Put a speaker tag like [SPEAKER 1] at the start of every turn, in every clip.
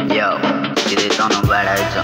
[SPEAKER 1] Yo, किती तनु बाडाइछ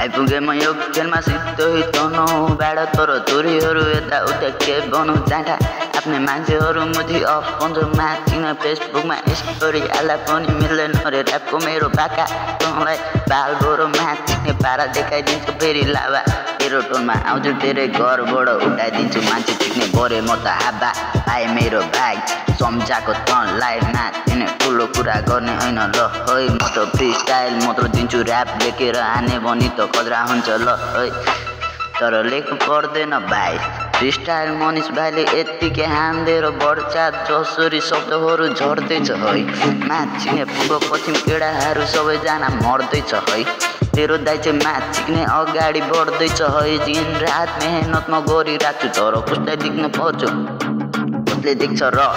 [SPEAKER 1] आइपुगे म यो खेलमा सिधै तनु बाडा तर तुरीहरू यताउता के बनाउ जाँदा आफ्नै मान्छेहरू मुठी अफ पन्जरमा चिन फेसबुकमा स्टोरी हाल्दा पनि मिल्दैन रे ऱ्यापको मेरो बाका तँलाई बाल बोरो माथिने पारा देखाइदिन्छु फेरि लावा तेरो टोनमा आउँछु तेरै घरबाट उठाइदिन्छु मान्छे चिक्ने गरे म त हाबा भाइ मेरो भाइ सम्झाको तँलाई नाच्ने ठुलो कुरा गर्ने होइन ल है म त फ्री स्टाइल मात्र दिन्छु ऱ्याप लेखेर हाने भने त खतरा हुन्छ ल है तर लेख्नु पर्दैन भाइ फ्री स्टाइल मनिष भाइले यत्तिकै हान्देर बढ्छ जसरी शब्दहरू झर्दैछ है माछिने पुगो पछि केडाहरू सबैजना मर्दैछ है तेरो दाइ चाहिँ माछिक्ने अगाडि बढ्दैछ है दिन रात मेहनत म गरिरहेको छु तर कसलाई देख्नु पर्छ कसले देख्छ र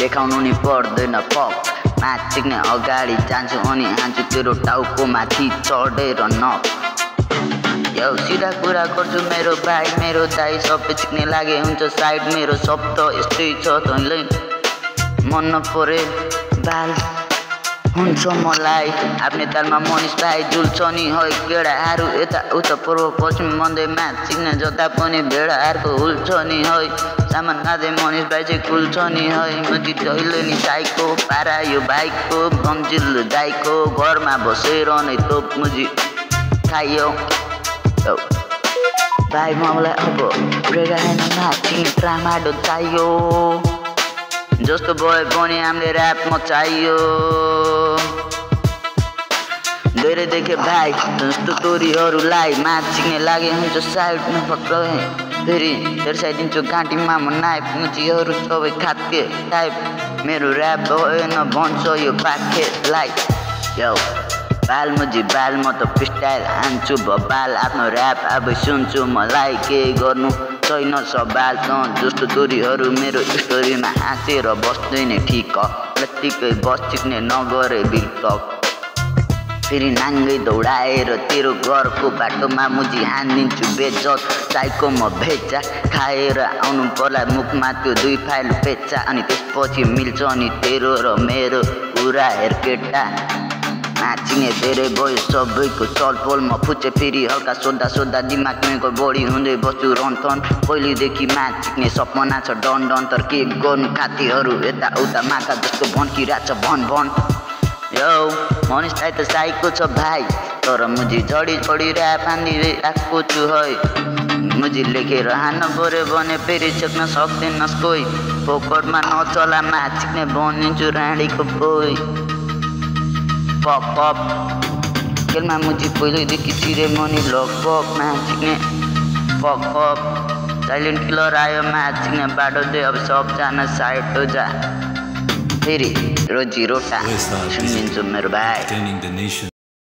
[SPEAKER 1] देखाउनु नि पर्दैन पक माछिक्ने अगाडि जान्छु अनि हान्छु तेरो टाउको माथि चढेर न यो सिधा कुरा गर्छु मेरो भाइ मेरो दाइ सबै चिक्ने लागे हुन्छ साइड मेरो शब्द यस्तै छ तैँलाई मन नपरे बाल हुन्छ मलाई आफ्नै तालमा मनिष भाइ जुल्छ नि है केडाहरू यता उता पूर्व पश्चिम मन्दैमा चिक्ने जता पनि भेडाहरूको हुल्छ नि है सामान खाँदै मनिष भाइ चाहिँ खुल्छ नि है मुजी जहिले नि दाइको पारा यो बाइकको बमजिल दाइको घरमा बसेर नै तोप मुजी खायो भाइ मलाई अब रेगाएन नाचिने ट्रामाडो चाहियो जस्तो भए पनि हामीले ऱ्यापमा चाहियो धेरै देखे भाइ जस्तो तोरीहरूलाई माछिक्ने लागे हुन्छ साइडमा पक्कै फेरि तेर्साइदिन्छु घाँटीमा म नाइफ मुचीहरू सबै खात्के टाइप मेरो ऱ्याप भएन भन्छ यो पाखेलाई यो बाल मुजी बाल म त फ्रीस्टाइल हान्छु भबाल आफ्नो ऱ्याप अब सुन्छु मलाई के गर्नु छैन सवाल त जस्तो तोरीहरू मेरो स्टोरीमा हाँसेर बस्दैन ठिक यत्तिकै बस चिक्ने नगरे बिल्टक फेरि नाङ्गै दौडाएर तेरो घरको बाटोमा मुजी हानिदिन्छु बेजत चाइको म भेजा खाएर आउनु पर्ला मुखमा त्यो 2 फाइल बेच्चा अनि त्यसपछि मिल्छ अनि तेरो र मेरो पुरा हेरकेटा नाचिने धेरै भयो सबैको चलपोलमा फुचे फेरि हल्का सोद्धा दिमाग मेरो बढी हुँदै बस्छु रनथन पहिलेदेखि नाचिने सपना छ डन डन तर के गर्नु खातीहरू यता उता माका जस्तो भन्किरहेछ भन यो मनिष भाइ त साइको छ भाइ तर मुजी झडी ऱ्याप हानिदिरहेको छु है मुजी लेखेर हान्न पऱ्यो भने फेरि छेक्न सक्दैनस् कोही फोकटमा नचला माछिक्ने बनिन्छु राँडीको कोही पप खेलमा मुजी पहिल्यैदेखि सिरेमनी लगभग माछिक्ने पप साइलेन्ट किलर आयो माछिक्ने बाटो चाहिँ अब सबजना साइड हो जा फेरि रोजी रोटा सुनिदिन्छु मेरो भाइ।